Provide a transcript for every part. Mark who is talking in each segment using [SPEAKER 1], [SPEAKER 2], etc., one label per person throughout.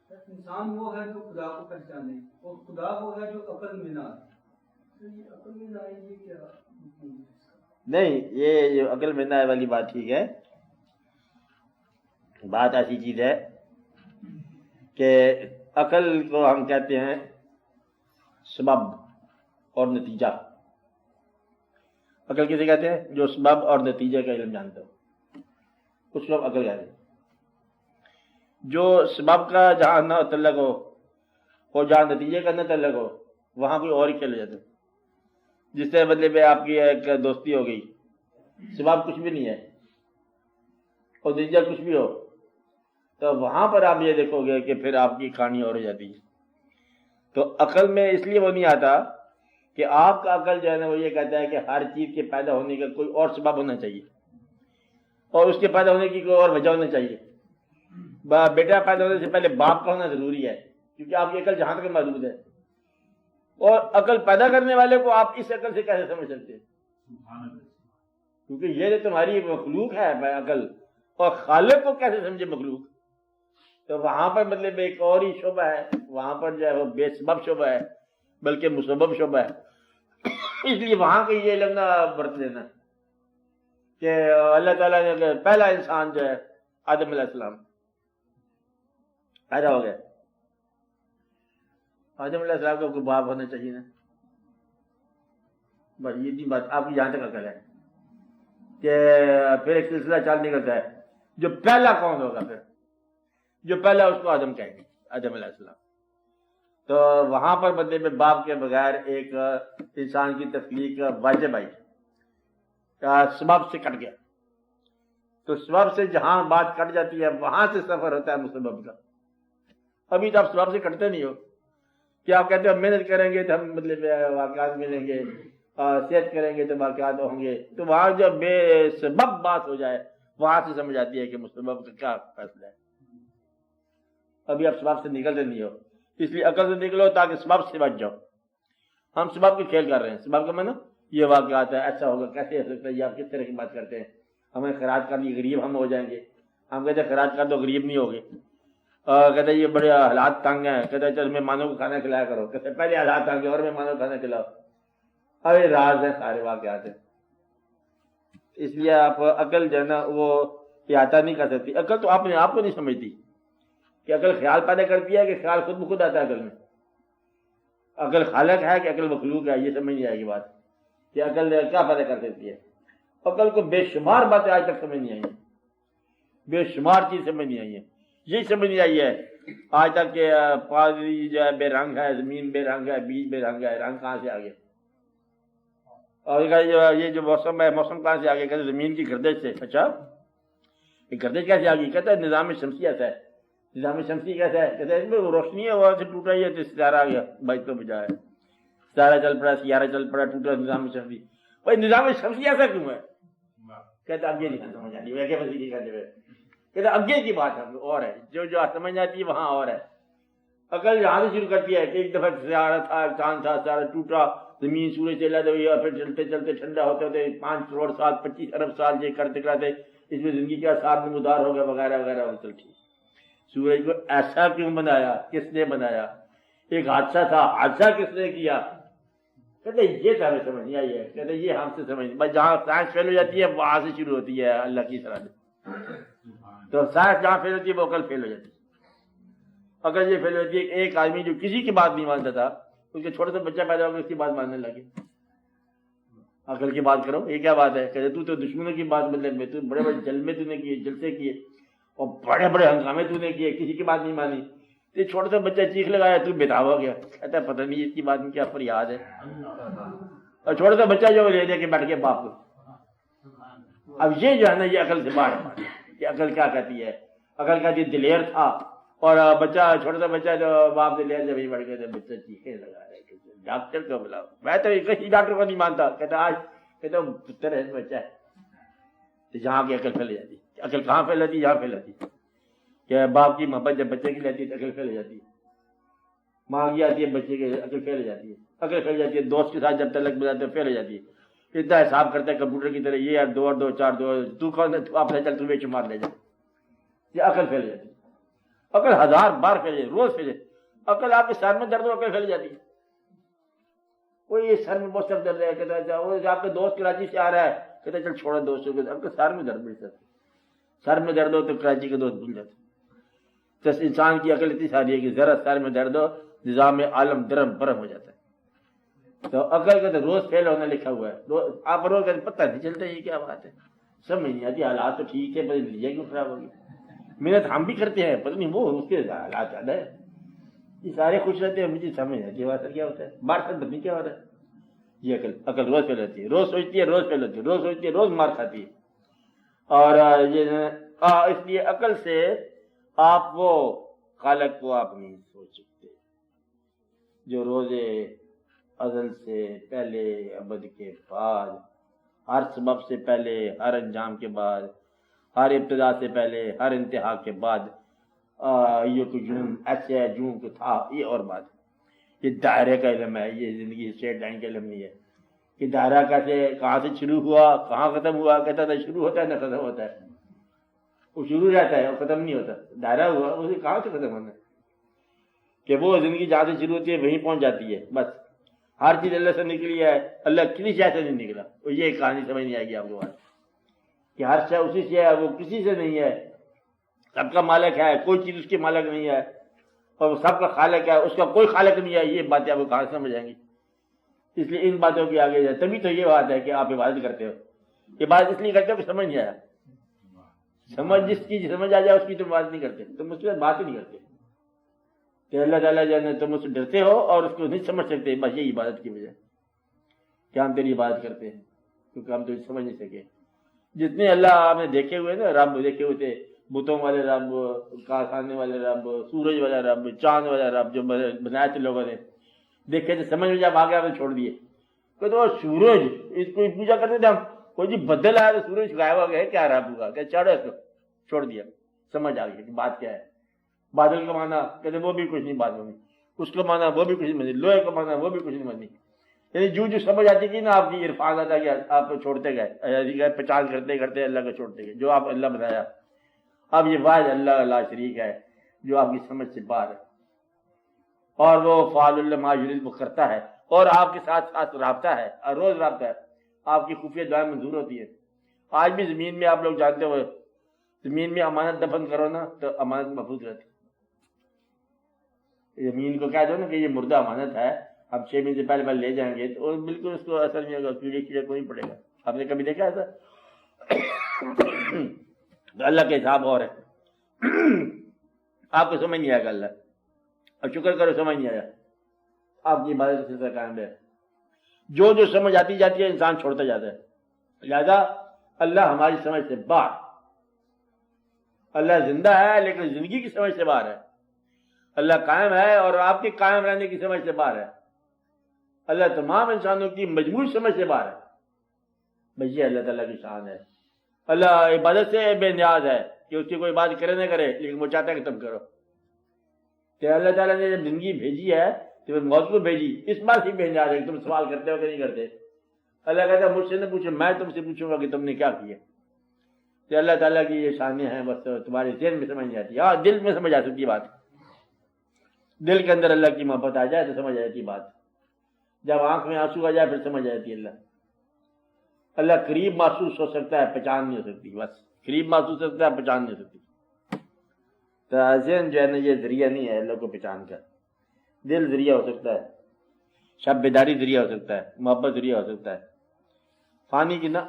[SPEAKER 1] انسان وہ ہے جو خدا کو پہچانے اور خدا وہ ہے جو عقل میں نہ آئے. یہ عقل میں نہ آئے یہ کیا
[SPEAKER 2] نہیں، یہ جو عقل میں نہ آئے والی بات ٹھیک ہے. بات ایسی چیز ہے کہ عقل کو ہم کہتے ہیں سبب اور نتیجہ. عقل کسے کہتے ہیں؟ جو سبب اور نتیجے کا علم جانتا ہو اس کو عقل کہتے ہیں. جو سبب کا جہاں نہ تعلق ہو اور جہاں نتیجے کا نہ تعلق ہو وہاں کوئی اور ہی کھیل جاتا ہے. جس سے مطلب آپ کی ایک دوستی ہو گئی، سبب کچھ بھی نہیں ہے اور نتیجہ کچھ بھی ہو، تو وہاں پر آپ یہ دیکھو گے کہ پھر آپ کی کہانی اور ہو جاتی ہے. تو عقل میں اس لیے وہ نہیں آتا کہ آپ کا عقل جو ہے نا وہ یہ کہتا ہے کہ ہر چیز کے پیدا ہونے کا کوئی اور سبب ہونا چاہیے اور اس کے پیدا ہونے کی کوئی اور وجہ ہونا چاہیے. بیٹا پیدا ہونے سے پہلے باپ کا ہونا ضروری ہے کیونکہ آپ کی عقل جہاں تک موجود ہے. اور عقل پیدا کرنے والے کو آپ اس عقل سے کیسے سمجھ سکتے ہیں؟ کیونکہ یہ جو تمہاری مخلوق ہے عقل، اور خالق کو کیسے سمجھے مخلوق؟ تو وہاں پر مطلب ایک اور ہی شعبہ ہے، وہاں پر جو ہے وہ بے سبب شعبہ ہے بلکہ مسبب شعبہ ہے. اس لیے وہاں کا یہ علم نہ برت لینا کہ اللہ تعالیٰ نے پہلا انسان جو ہے آدم علیہ السلام پیدا ہو گیا. آدم علیہ السلام کا کوئی باپ ہونا چاہیے نا. بس یہ اتنی بات آپ کی جہاں تک عقل ہے کہ پھر ایک سلسلہ چال نکلتا ہے جو پہلا کون ہوگا، پھر جو پہلا اس کو آدم کہیں گے، آدم علیہ السلام. تو وہاں پر بدلے میں باپ کے بغیر ایک انسان کی تخلیق واجب آئی، سبب سے کٹ گیا. تو سبب سے جہاں بات کٹ جاتی ہے وہاں سے سفر ہوتا ہے مسبب کا. ابھی تو آپ سبب سے کٹتے نہیں ہو کہ آپ کہتے ہو محنت کریں گے تو ہم مطلب واقعات ملیں گے، صحت کریں گے تو واقعات ہوں گے. تو وہاں جو بے سبب بات ہو جائے وہاں سے سمجھ آتی ہے کہ مسبب کا کیا فیصلہ ہے. ابھی آپ سبب سے نکلتے نہیں ہو، اس لیے عقل سے نکلو تاکہ سبب سے بچ جاؤ. ہم سبب کے کھیل کر رہے ہیں. سبب کا معنی یہ واقعات ہے، ایسا ہوگا، کیسے ہو سکتا ہے، یہ آپ کس طرح کی بات کرتے ہیں. ہمیں خراج کر دی غریب ہم ہو جائیں گے. ہم کہتے ہیں خراج کر دو غریب نہیں ہوگے. کہتے ہیں یہ بڑے حالات تنگ ہیں، کہتے ہیں چل مہمانوں کو کھانا کھلایا کرو. کہتے ہیں پہلے حالات تنگ ہیں اور مہمانوں کو کھانا کھلاؤ. ارے راز ہے سارے واقعات ہیں. اس لیے آپ عقل جو ہے نا وہ احاطہ نہیں کر سکتی. عقل تو آپ نے آپ کو نہیں سمجھتی کہ عقل خیال پیدا کرتی ہے کہ خیال خود بخود آتا ہے عقل میں. عقل خالق ہے کہ عقل مخلوق ہے، یہ سمجھ نہیں آئے گی بات کہ عقل کیا پیدا کر سکتی ہے. عقل کو بے شمار باتیں آج تک سمجھ نہیں آئی ہیں، بے شمار چیز سمجھ نہیں آئی ہیں. یہی سمجھ نہیں آئی ہے آج تک کہ پانی جو ہے بے رنگ ہے، زمین بے رنگ ہے، بیج بے رنگ ہے. رنگ کہاں سے آ گیا؟ اور یہ جو موسم ہے، موسم کہاں سے آ گیا؟ کہتے زمین کی گردش سے. اچھا یہ گردش کیسے آ گئی؟ کہتا ہے نظام شمسی ایسا ہے. نظام شمسی کیسا ہے؟ کہتے ہیں روشنی ہے وہاں سے ٹوٹا ہی ہے تو ستارہ آ گیا بھائی تو بجا ہے. ستارہ چل پڑا، سیارہ چل پڑا، ٹوٹا نظام شمسی. بھائی نظام شمسی ایسا کیوں ہے؟ کہتے اب یہ نہیں سمجھ آتی. ویسے مسیح کہتے ہوئے کہتے اب کی بات ہے اور ہے، جو سمجھ آتی ہے وہاں اور ہے. عقل یہاں سے شروع کرتی ہے کہ ایک دفعہ سیارہ تھا، چاند تھا، سیارہ ٹوٹا، زمین سورج چلا تو پھر چلتے چلتے ٹھنڈا ہوتے ہوتے 5 کروڑ سال 25 ارب سال یہ کرتے کرتے اس میں زندگی کا ساتھ نمودار ہو گیا وغیرہ وغیرہ. چلتی سورج کو ایسا کیوں بنایا؟ کس نے بنایا؟ ایک حادثہ تھا، حادثہ کس نے کیا؟ کہتے یہ تو ہمیں سمجھ نہیں آئی ہے. کہتے یہ ہم سے سمجھ بس جہاں سائنس فیل ہو جاتی ہے وہاں سے شروع ہوتی ہے اللہ کی طرح سے. تو سائنس جہاں فیل ہوتی ہے وہ عقل فیل ہو جاتی ہے. عقل یہ فیل ہوتی ہے ایک آدمی جو کسی کی بات نہیں مانتا تھا اس کے چھوٹے سے بچہ پیدا ہو گیا اس کی بات ماننے لگے. عقل کی بات کرو، یہ کیا بات ہے؟ کہتے تو دشمنوں کی بات مطلب میں تو بڑے بڑے جلمے تو نے کیے، جلسے کیے اور بڑے بڑے ہنگامے تو نے کیے، کسی کی بات نہیں مانی. یہ چھوٹا سا بچہ چیخ لگایا تو بےتاب ہو گیا. کہتا ہے پتہ نہیں اس کی بات میں کیا فریاد ہے. اور چھوٹا سا بچہ جو لے دے کے بیٹھ کے باپ کو. اب یہ جو ہے نا یہ عقل سے باہر ہے کہ عقل کیا کہتی ہے. عقل کہتی ہے دلیر تھا اور بچہ چھوٹا سا بچہ جو باپ دلیر سے وہی بڑھ گئے تھے. بچہ چیخے لگا رہے ڈاکٹر کو بلاؤ. میں تو کسی ڈاکٹر کو نہیں مانتا. کہتا آج کہتا پتر ہے بچہ ہے. تو جہاں کی عقل پھیل جاتی. عقل کہاں پھیل جاتی؟ یہاں پھیل جاتی کہ باپ کی محبت جب بچے کی لیتی ہے تو عقل پھیل جاتی ہے. ماں کی آتی ہے بچے کی عقل پھیل جاتی ہے. عقل پھیل جاتی ہے دوست کے ساتھ جب تلق بجاتے ہیں پھیل ہو جاتی ہے. اتنا حساب کرتا ہے کمپیوٹر کی طرح یہ یار 2 اور 2 4 2 تو کون ہے تو آپ چل تمہیں شمار لے جائے. یہ عقل پھیل جاتی ہے. عقل 1000 بار پھیلے، روز پھیلے. عقل آپ کے سر میں درد ہو عقل پھیل جاتی ہے. وہ یہ سر میں بہت سر درد ہے، کہتا ہے وہ آپ کا دوست کراچی سے آ رہا ہے، کہتا ہے چل چھوڑا دوستوں کے، آپ کے سر میں درد مل جاتا ہے. سر میں درد ہو تو کراچی کے دوست بھول جاتے. تو انسان کی عقل اتنی ساری ہے کہ ذرا سر میں درد ہو نظام عالم درم برم ہو جاتا ہے. تو عقل کا تو روز فیل ہونا لکھا ہوا ہے. آپ روز کا پتہ نہیں چلتا یہ کیا بات ہے، سمجھ نہیں آتی. حالات تو ٹھیک ہے، پتہ نہیں کیوں خراب ہوگی. محنت ہم بھی کرتے ہیں، پتہ نہیں وہ اس کے حالات زیادہ ہے. یہ سارے خوش رہتے ہیں، مجھے سمجھ نہیں آتی بات کیا ہوتا ہے. بار پتہ نہیں کیا ہو رہا ہے. یہ عقل روز فیل ہوتی ہے، روز سوچتی ہے، روز فیل ہوتی ہے، روز سوچتی ہے، روز مار کھاتی ہے. اور یہ اس لیے عقل سے آپ وہ خالق کو آپ نہیں سوچ سکتے جو روز ازل سے پہلے، ابد کے بعد، ہر سبب سے پہلے، ہر انجام کے بعد، ہر ابتدا سے پہلے، ہر انتہا کے بعد. یہ کچھ جون ایسے ہے جون کو تھا. یہ اور بات ہے، یہ دائرے کا علم ہے، یہ زندگی اسٹریٹ لائن کا علم نہیں ہے کہ دائرہ کیسے کہاں سے شروع ہوا کہاں ختم ہوا. کہتا تھا شروع ہوتا ہے نہ ختم ہوتا ہے، وہ شروع رہتا ہے اور ختم نہیں ہوتا. دائرہ ہوا اسے کہاں سے ختم ہونا ہے کہ وہ زندگی جہاں سے شروع ہوتی ہے وہیں پہنچ جاتی ہے. بس ہر چیز اللہ سے نکلی ہے، اللہ کسی شے سے نہیں نکلا. اور یہ کہانی سمجھ نہیں آئے گی آپ کو بات کہ ہر شے اسی سے ہے، وہ کسی سے نہیں ہے. سب کا مالک ہے، کوئی چیز اس کے مالک نہیں ہے. اور وہ سب کا خالق ہے، اس کا کوئی خالق نہیں ہے. یہ باتیں آپ کو کہاں سمجھ آئیں گی؟ اس لیے ان باتوں کی آگے جائے. تبھی تو یہ بات ہے کہ آپ عبادت کرتے ہو. عبادت اس لیے کرتے ہو کہ سمجھ نہیں آیا. سمجھ جس چیز سمجھ آ جائے اس کی تم بات نہیں کرتے، تم اس کے بعد بات ہی نہیں کرتے کہ اللہ تعالیٰ جو ہے تم اس سے ڈرتے ہو اور اس کو نہیں سمجھ سکتے. بس یہی عبادت کی وجہ کہ ہم تیری عبادت کرتے ہیں کیونکہ ہم تو سمجھ نہیں سکے. جتنے اللہ آپ نے دیکھے ہوئے نا، رب دیکھے ہوئے تھے، بتوں والے رب، کارخانے والے رب، سورج والا رب، چاند والا رب جو بنائے تھے لوگوں نے، دیکھے تھے، سمجھ میں جب آ گیا تو چھوڑ دیے. کہ تو سورج اس کو پوجا کرتے تھے ہم، کوئی جی بدل آیا تو سورج غائب ہو گیا، کیا رب ہوگا کہ چڑھو اس کو، چھوڑ دیا. سمجھ آ گئی کہ بات کیا ہے. بادل کا مانا کہتے وہ بھی کچھ نہیں بات نہیں، اس کا مانا وہ بھی کچھ نہیں، لوہے کا مانا وہ بھی کچھ نہیں. یعنی جو سمجھ آتی تھی نا آپ کی عرفان آتا کہ آپ چھوڑتے گئے، پہچان کرتے کرتے اللہ کو چھوڑتے گئے جو آپ اللہ بنایا. اب یہ واحد اللہ لا شریک ہے جو آپ کی سمجھ سے باہر ہے، اور وہ فعال اللہ ما یرید وہ کرتا ہے اور آپ کے ساتھ ساتھ رابطہ ہے، اور روز رابطہ ہے. آپ کی خفیہ دعائیں منظور ہوتی ہے. آج بھی زمین میں آپ لوگ جانتے ہو، زمین میں امانت دفن کرو نا تو امانت محفوظ رہتی. زمین کو کہہ دو نا کہ یہ مردہ امانت ہے، اب 6 مہینے سے پہلے لے جائیں گے تو بالکل اس کو اثر نہیں ہوگا، کیڑے کو نہیں پڑے گا. آپ نے کبھی دیکھا ایسا؟ تو اللہ کے حساب اور ہے. آپ کو سمجھ نہیں آئے گا اللہ، اور شکر کرو سمجھ نہیں آیا. آپ کی عبادت سے طرح قائم ہے. جو سمجھ آتی جاتی ہے انسان چھوڑتا جاتا ہے. لہذا اللہ ہماری سمجھ سے باہر، اللہ زندہ ہے لیکن زندگی کی سمجھ سے باہر ہے. اللہ قائم ہے اور آپ کے قائم رہنے کی سمجھ سے باہر ہے. اللہ تمام انسانوں کی مجموعی سمجھ سے باہر ہے. بھئی یہ اللہ تعالیٰ کی شان ہے. اللہ عبادت سے بے نیاز ہے کہ اس کی کوئی بات کرے نہ کرے، لیکن وہ چاہتا ہے کہ تم کرو. کہ اللہ تعالیٰ نے جب زندگی بھیجی ہے تو پھر موت کو بھیجی، اس بات سے بے نیاز ہے کہ تم سوال کرتے ہو کہ نہیں کرتے. اللہ کہتا ہے مجھ سے نہ پوچھو، میں تم سے پوچھوں گا کہ تم نے کیا کیا. کہ اللہ تعالیٰ کی یہ شانیں ہیں، بس تمہارے ذہن میں سمجھ نہیں آتی. ہاں دل میں سمجھ آ سکتی بات، دل کے اندر اللہ کی محبت آ جائے تو سمجھ آ جاتی بات. جب آنکھ میں آنسو آ جائے پھر سمجھ آ جاتی اللہ قریب محسوس ہو سکتا ہے، پہچان نہیں ہو سکتی. بس قریب محسوس ہو سکتا ہے، پہچان نہیں ہو سکتی. تو ذہن جو ہے نا یہ ذریعہ نہیں ہے اللہ کو پہچان کا. دل ذریعہ ہو سکتا ہے، شب بیداری ذریعہ ہو سکتا ہے، محبت ذریعہ ہو سکتا ہے. فانی کی نا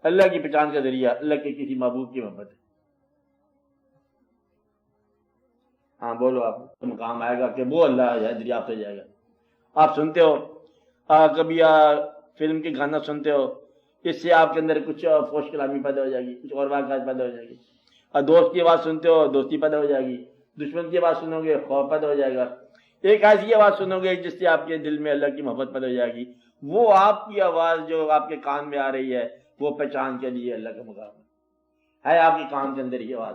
[SPEAKER 2] اللہ کی پہچان کا ذریعہ اللہ کے کسی محبوب کی محبت ہے. ہاں بولو، آپ مقام آئے گا کہ وہ اللہ ذریعہ سے جائے گا. آپ سنتے ہو کبھی فلم کے گانا سنتے ہو، اس سے آپ کے اندر کچھ فوش کلامی پیدا ہو جائے گی، کچھ اور واقعات پیدا ہو جائے گی. اور دوست کی آواز سنتے ہو دوستی پیدا ہو جائے گی. دشمن کی آواز سنو گے خوف پیدا ہو جائے گا. ایک ایسی آواز سنو گے جس سے آپ کے دل میں اللہ کی محبت پیدا ہو جائے گی. وہ آپ کی آواز جو آپ کے کان میں آ رہی ہے وہ پہچان کے لیے اللہ کا مقام ہے آپ کے کان کے اندر. یہ آواز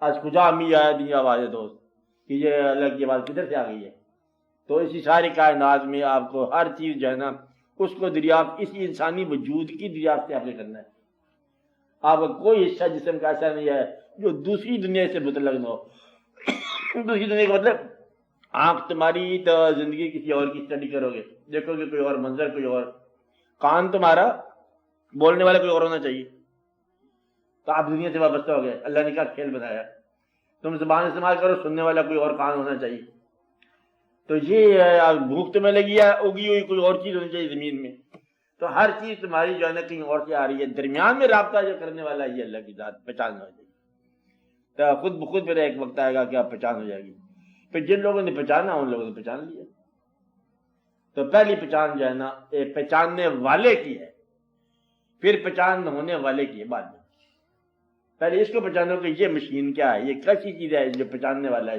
[SPEAKER 2] آج کجا امی آیا دی آواز ہے دوست کہ یہ اللہ کی آواز کدھر سے آ گئی ہے. تو اسی ساری کائنات میں آپ کو ہر چیز جو ہے نا اس کو دریافت اسی انسانی وجود کی دریافت سے آپ نے کرنا ہے. آپ کا کوئی حصہ جسم کا ایسا نہیں ہے جو دوسری دنیا سے متعلق نہ ہو۔ دوسری دنیا کا مطلب آنکھ تمہاری تو زندگی کسی اور کی اسٹڈی کرو گے، دیکھو گے کوئی اور منظر، کوئی اور، کان تمہارا بولنے والا کوئی اور ہونا چاہیے، تو آپ دنیا سے وابستہ ہو گئے۔ اللہ نے کیا کھیل بنایا، تم زبان استعمال کرو، سننے والا کوئی اور کان ہونا چاہیے۔ تو یہ بھوک تمہیں لگی ہے، اگی ہوئی کوئی اور چیز ہونی چاہیے زمین میں، تو ہر چیز تمہاری جو ہے نا کہیں اور سے آ رہی ہے، درمیان میں رابطہ جو کرنے والا ہے یہ اللہ کی ذات، پہچان ہو جائے گی، تو خود بخود پھر ایک وقت آئے گا کہ آپ پہچان ہو جائے گی۔ پھر جن لوگوں نے پہچانا ان لوگوں نے پہچان لیا۔ تو پہلی پہچان جو ہے نا ایک پہچاننے والے کی ہے، پھر پہچان ہونے والے کی ہے بعد میں۔ پہلے اس کو پہچانو کہ یہ مشین کیا ہے، یہ کیسی چیز ہے جو پہچاننے والا ہے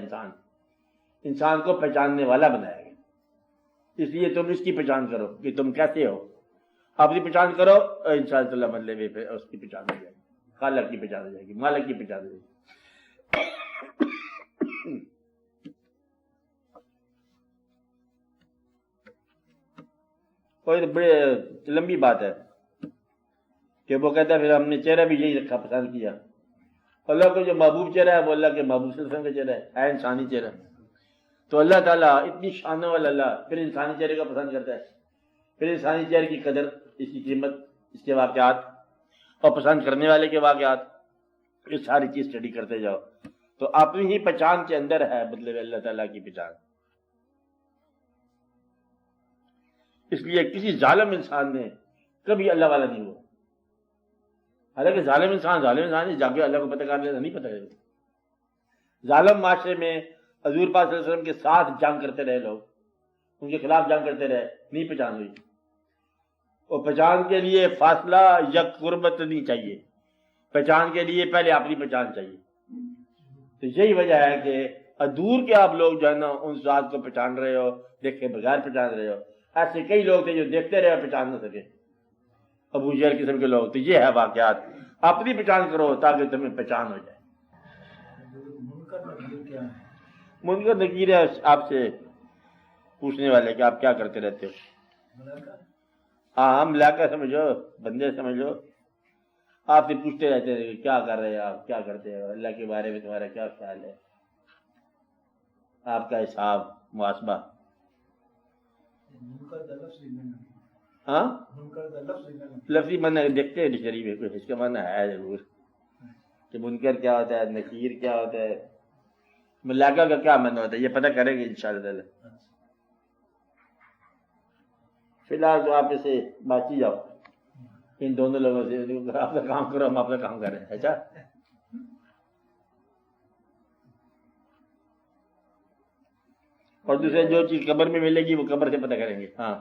[SPEAKER 2] انسان کو پہچاننے والا بنایا گیا۔ اس لیے تم اس کی پہچان کرو کہ تم کیسے ہو، اپنی پہچان کرو، انشاءاللہ بدلے میں پھر اس کی پہچان ہو جائے گی، خالق کی پہچان ہو جائے گی، مالک کی پہچان ہو جائے گی۔ کوئی بڑے لمبی بات ہے کہ وہ کہتا ہے پھر ہم نے چہرہ بھی یہی رکھا، پسند کیا۔ اللہ کو جو محبوب چہرہ ہے وہ اللہ کے محبوب صلی اللہ علیہ وسلم کا چہرہ ہے انسانی چہرہ۔ تو اللہ تعالیٰ اتنی شانوں والا اللہ پھر انسانی چہرے کو پسند کرتا ہے، پھر انسانی چہرے کی قدر، اس کی قیمت، اس کے واقعات اور پسند کرنے والے کے واقعات، یہ ساری چیز اسٹڈی کرتے جاؤ تو اپنی ہی پہچان کے اندر ہے مطلب اللہ تعالیٰ کی پہچان۔ اس لیے کسی ظالم انسان نے کبھی اللہ والا نہیں ہوا۔ حالانکہ ظالم انسان نہیں، جا کے اللہ کو پتہ کر لینا نہیں پتہ کرے۔ ظالم معاشرے میں حضور پاک صلی اللہ علیہ وسلم کے ساتھ جنگ کرتے رہے، لوگ ان کے خلاف جنگ کرتے رہے، نہیں پہچان ہوئی۔ اور پہچان کے لیے فاصلہ یا قربت نہیں چاہیے، پہچان کے لیے پہلے اپنی پہچان چاہیے۔ تو یہی وجہ ہے کہ دور کے آپ لوگ جو ہے نا ان ذات کو پہچان رہے ہو، دیکھے بغیر پہچان رہے ہو۔ ایسے کئی لوگ تھے جو دیکھتے رہے پہچان نہ سکے، ابو جہل قسم کے لوگ۔ تو یہ ہے واقعات، اپنی پہچان کرو تاکہ تمہیں پہچان ہو جائے۔ منکر نکیر ہے آپ سے پوچھنے والے کہ آپ کیا کرتے رہتے ہو؟ ہاں، ہم ملاقہ سمجھو، بندے سمجھو، آپ سے پوچھتے رہتے ہیں کہ کیا کر رہے ہیں آپ، کیا کرتے ہو، اللہ کے بارے میں تمہارا کیا خیال ہے، آپ کا حساب محاسبہ۔ ہاں، لفظی معنی دیکھتے ہیں ڈکشنری میں، کوئی اس کا معنی ہے ضرور کہ منکر کیا ہوتا ہے، نکیر کیا ہوتا ہے، ملاقہ کا کیا معنی ہوتا ہے، یہ پتہ کریں گے انشاءاللہ۔ فی الحال تو آپ اسے باقی جاؤ ان دونوں لوگوں سے، آپ کا کام کرو، ہم اپنا کام کریں۔ اچھا، اور دوسرے جو چیز قبر میں ملے گی وہ قبر سے پتہ کریں گے۔ ہاں،